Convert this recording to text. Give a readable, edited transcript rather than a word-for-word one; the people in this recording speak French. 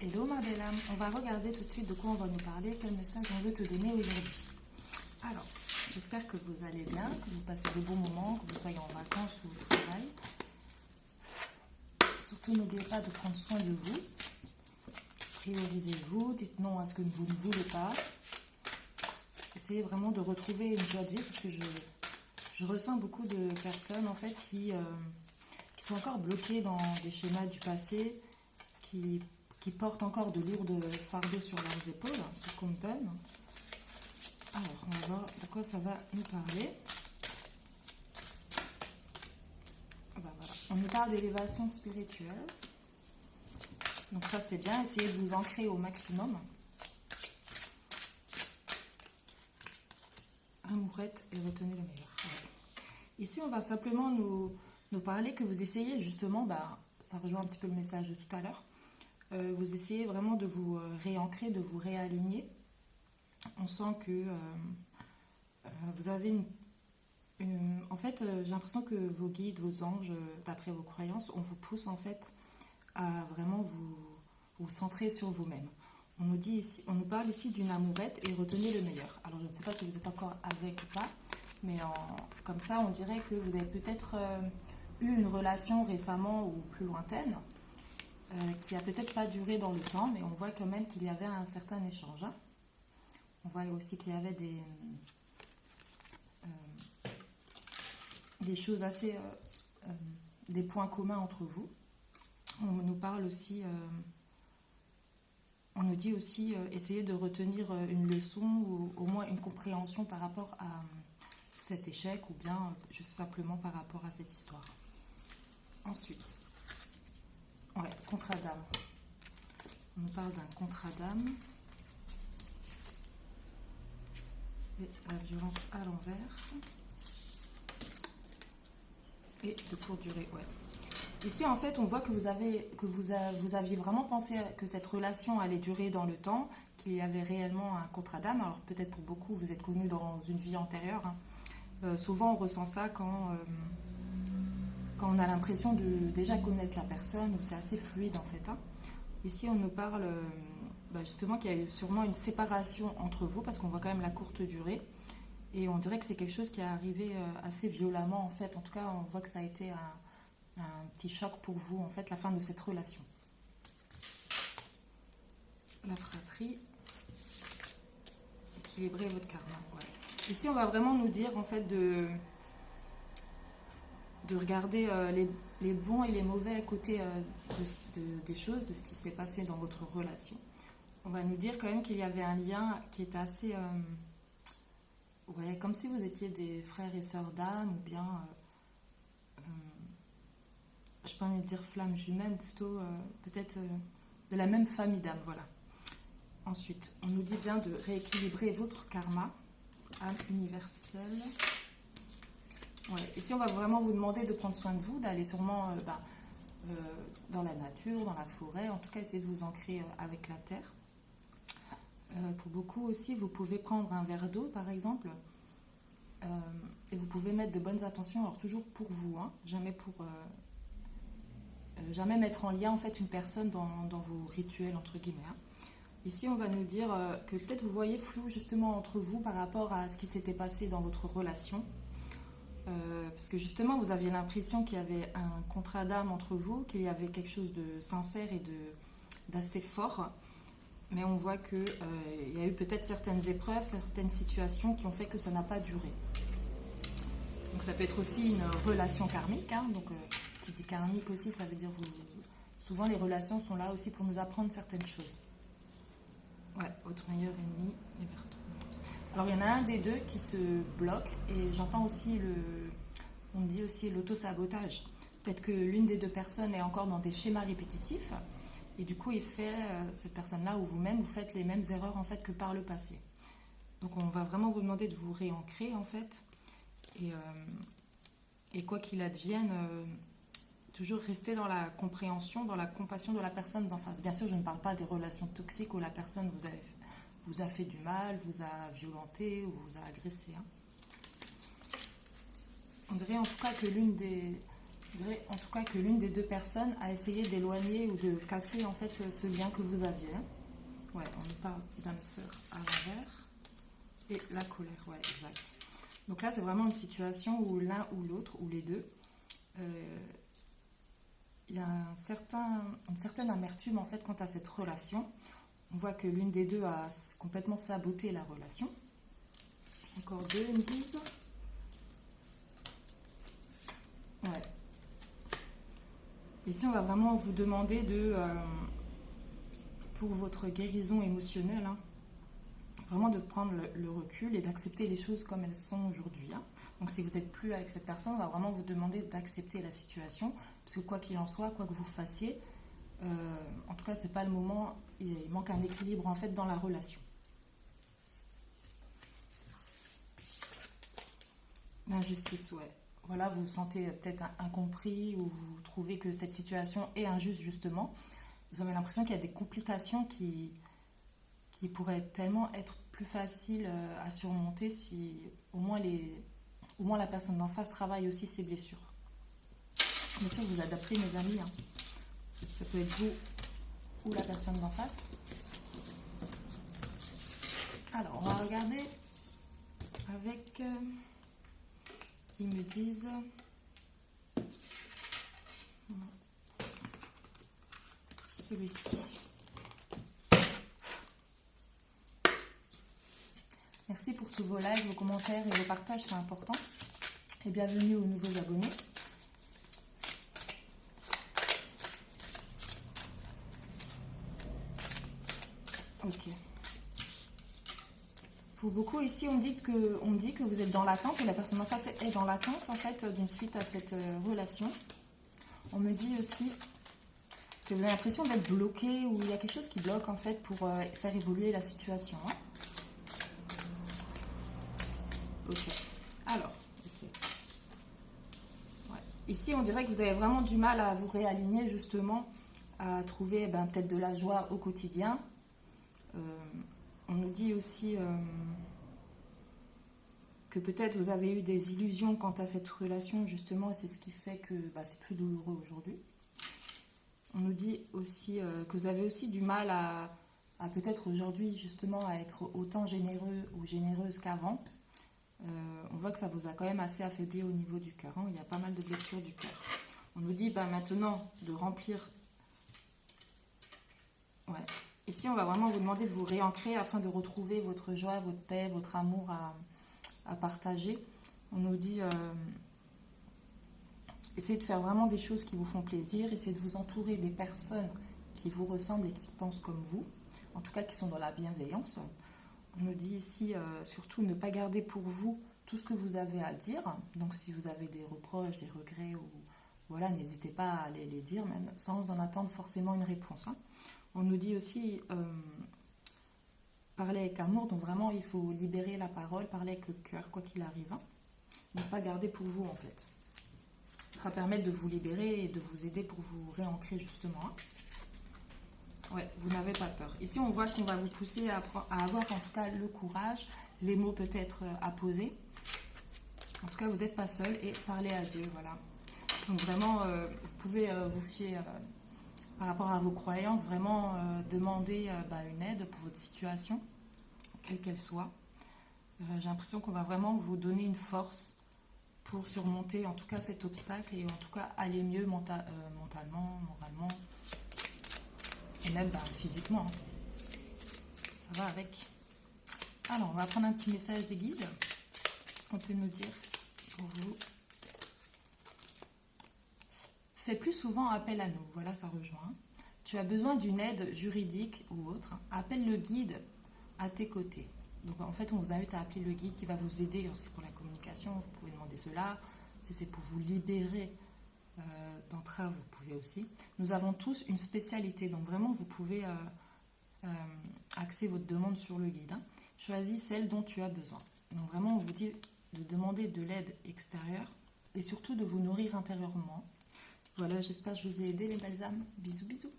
Hello ma belle âme, on va regarder tout de suite de quoi on va nous parler, quel message on veut te donner aujourd'hui. Alors, j'espère que vous allez bien, que vous passez de bons moments, que vous soyez en vacances ou au travail. Surtout n'oubliez pas de prendre soin de vous, priorisez-vous, dites non à ce que vous ne voulez pas. Essayez vraiment de retrouver une joie de vie parce que je ressens beaucoup de personnes en fait qui sont encore bloquées dans des schémas du passé, qui portent encore de lourds fardeaux sur leurs épaules, c'est ce qu'on me donne. Alors, on va voir de quoi ça va nous parler. Ah ben voilà. On nous parle d'élévation spirituelle. Donc ça c'est bien, essayez de vous ancrer au maximum. Amourette et retenez le meilleur. Voilà. Ici on va simplement nous parler que vous essayez justement, ça rejoint un petit peu le message de tout à l'heure, vous essayez vraiment de vous réancrer, de vous réaligner. On sent que vous avez en fait, j'ai l'impression que vos guides, vos anges, d'après vos croyances, on vous pousse en fait à vraiment vous centrer sur vous-même. On nous dit ici, on nous parle ici d'une amourette et retenez le meilleur. Alors je ne sais pas si vous êtes encore avec ou pas, mais comme ça on dirait que vous avez peut-être eu une relation récemment ou plus lointaine qui a peut-être pas duré dans le temps, mais on voit quand même qu'il y avait un certain échange. Hein. On voit aussi qu'il y avait des choses assez, des points communs entre vous. On nous parle aussi, on nous dit aussi, essayer de retenir une leçon ou au moins une compréhension par rapport à cet échec ou bien juste simplement par rapport à cette histoire. Ensuite, ouais, contrat d'âme. On nous parle d'un contrat d'âme. Et la violence à l'envers. Et de courte durée, ouais. Ici, en fait, on voit que vous aviez vraiment pensé que cette relation allait durer dans le temps, qu'il y avait réellement un contrat d'âme. Alors peut-être pour beaucoup, vous êtes connus dans une vie antérieure. Hein. Souvent, on ressent ça quand on a l'impression de déjà connaître la personne, ou c'est assez fluide en fait. Hein. Ici, on nous parle justement qu'il y a eu sûrement une séparation entre vous, parce qu'on voit quand même la courte durée. Et on dirait que c'est quelque chose qui est arrivé assez violemment en fait. En tout cas, on voit que ça a été un petit choc pour vous, en fait, la fin de cette relation. La fratrie. Équilibrer votre karma. Ouais. Ici, on va vraiment nous dire, en fait, de regarder les bons et les mauvais côtés des choses, de ce qui s'est passé dans votre relation. On va nous dire quand même qu'il y avait un lien qui était assez... ouais, comme si vous étiez des frères et sœurs d'âme, ou bien... je peux même dire flamme jumelle, plutôt peut-être de la même famille d'âme, voilà. Ensuite, on nous dit bien de rééquilibrer votre karma, âme universelle. Ouais. Ici, on va vraiment vous demander de prendre soin de vous, d'aller sûrement dans la nature, dans la forêt, en tout cas, essayer de vous ancrer avec la terre. Pour beaucoup aussi, vous pouvez prendre un verre d'eau, par exemple, et vous pouvez mettre de bonnes intentions, alors toujours pour vous, hein, jamais pour... jamais mettre en lien en fait une personne dans vos rituels entre guillemets. Hein. Ici on va nous dire que peut-être vous voyez flou justement entre vous par rapport à ce qui s'était passé dans votre relation. Parce que justement vous aviez l'impression qu'il y avait un contrat d'âme entre vous, qu'il y avait quelque chose de sincère et d'assez fort. Mais on voit qu'il y a eu peut-être certaines épreuves, certaines situations qui ont fait que ça n'a pas duré. Donc ça peut être aussi une relation karmique, hein, donc... qui dit karmique aussi, ça veut dire souvent les relations sont là aussi pour nous apprendre certaines choses. Ouais, votre meilleur ennemi, les vertus. Alors il y en a un des deux qui se bloque et j'entends aussi on me dit aussi l'auto-sabotage. Peut-être que l'une des deux personnes est encore dans des schémas répétitifs et du coup il fait, cette personne-là ou vous-même, vous faites les mêmes erreurs en fait que par le passé. Donc on va vraiment vous demander de vous réancrer en fait et quoi qu'il advienne... toujours rester dans la compréhension, dans la compassion de la personne d'en face. Bien sûr, je ne parle pas des relations toxiques où la personne vous a fait du mal, vous a violenté ou vous a agressé. Hein. On dirait en tout cas que l'une Je dirais en tout cas que l'une des deux personnes a essayé d'éloigner ou de casser en fait ce lien que vous aviez. Ouais, on nous parle d'âme sœur à l'envers. Et la colère, ouais, exact. Donc là, c'est vraiment une situation où l'un ou l'autre, ou les deux, il y a une certaine amertume en fait quant à cette relation. On voit que l'une des deux a complètement saboté la relation. Encore deux, ils me disent. Ouais. Ici, on va vraiment vous demander pour votre guérison émotionnelle, hein, vraiment de prendre le recul et d'accepter les choses comme elles sont aujourd'hui. Hein. Donc si vous n'êtes plus avec cette personne, on va vraiment vous demander d'accepter la situation, parce que quoi qu'il en soit, quoi que vous fassiez, en tout cas, c'est pas le moment, il manque un équilibre en fait dans la relation. L'injustice, ouais. Voilà, vous vous sentez peut-être incompris ou vous trouvez que cette situation est injuste justement. Vous avez l'impression qu'il y a des complications qui pourraient tellement être plus faciles à surmonter si au moins la personne d'en face travaille aussi ses blessures. Bien sûr, vous adaptez mes amis. Hein. Ça peut être vous ou la personne d'en face. Alors, on va regarder avec... ils me disent... celui-ci. Merci pour tous vos likes, vos commentaires et vos partages, c'est important. Et bienvenue aux nouveaux abonnés. Ok. Pour beaucoup ici, on dit que vous êtes dans l'attente, que la personne en face est dans l'attente en fait d'une suite à cette relation. On me dit aussi que vous avez l'impression d'être bloqué ou il y a quelque chose qui bloque en fait pour faire évoluer la situation. Hein. Ok. Alors, okay. Ouais. Ici, on dirait que vous avez vraiment du mal à vous réaligner justement, à trouver peut-être de la joie au quotidien. On nous dit aussi que peut-être vous avez eu des illusions quant à cette relation justement, et c'est ce qui fait que c'est plus douloureux aujourd'hui. On nous dit aussi que vous avez aussi du mal à peut-être aujourd'hui justement à être autant généreux ou généreuse qu'avant. On voit que ça vous a quand même assez affaibli au niveau du cœur. Hein. Il y a pas mal de blessures du cœur. On nous dit maintenant de remplir... Ouais. Ici, on va vraiment vous demander de vous réancrer afin de retrouver votre joie, votre paix, votre amour à partager. On nous dit... essayez de faire vraiment des choses qui vous font plaisir. Essayez de vous entourer des personnes qui vous ressemblent et qui pensent comme vous. En tout cas, qui sont dans la bienveillance. On nous dit ici, surtout, ne pas garder pour vous tout ce que vous avez à dire. Donc, si vous avez des reproches, des regrets, ou voilà, n'hésitez pas à les dire, même sans en attendre forcément une réponse. Hein. On nous dit aussi, parler avec amour. Donc, vraiment, il faut libérer la parole, parler avec le cœur, quoi qu'il arrive. Hein. Ne pas garder pour vous, en fait. Ça va permettre de vous libérer et de vous aider pour vous réancrer, justement. Hein. Ouais, vous n'avez pas peur. Ici, on voit qu'on va vous pousser à avoir en tout cas le courage, les mots peut-être à poser. En tout cas, vous n'êtes pas seul et parlez à Dieu, voilà. Donc vraiment, vous pouvez vous fier par rapport à vos croyances, vraiment demander une aide pour votre situation, quelle qu'elle soit. J'ai l'impression qu'on va vraiment vous donner une force pour surmonter en tout cas cet obstacle et en tout cas aller mieux mentalement, moralement. Et même physiquement. Ça va avec. Alors, on va prendre un petit message des guides. Qu'est-ce qu'on peut nous dire pour vous? Fais plus souvent appel à nous. Voilà, ça rejoint. Tu as besoin d'une aide juridique ou autre. Appelle le guide à tes côtés. Donc, en fait, on vous invite à appeler le guide qui va vous aider aussi pour la communication. Vous pouvez demander cela. Si c'est pour vous libérer d'entraves, vous pouvez aussi. Nous avons tous une spécialité, donc vraiment vous pouvez axer votre demande sur le guide. Hein. Choisis celle dont tu as besoin. Donc vraiment on vous dit de demander de l'aide extérieure et surtout de vous nourrir intérieurement. Voilà, j'espère que je vous ai aidé les belles âmes. Bisous bisous.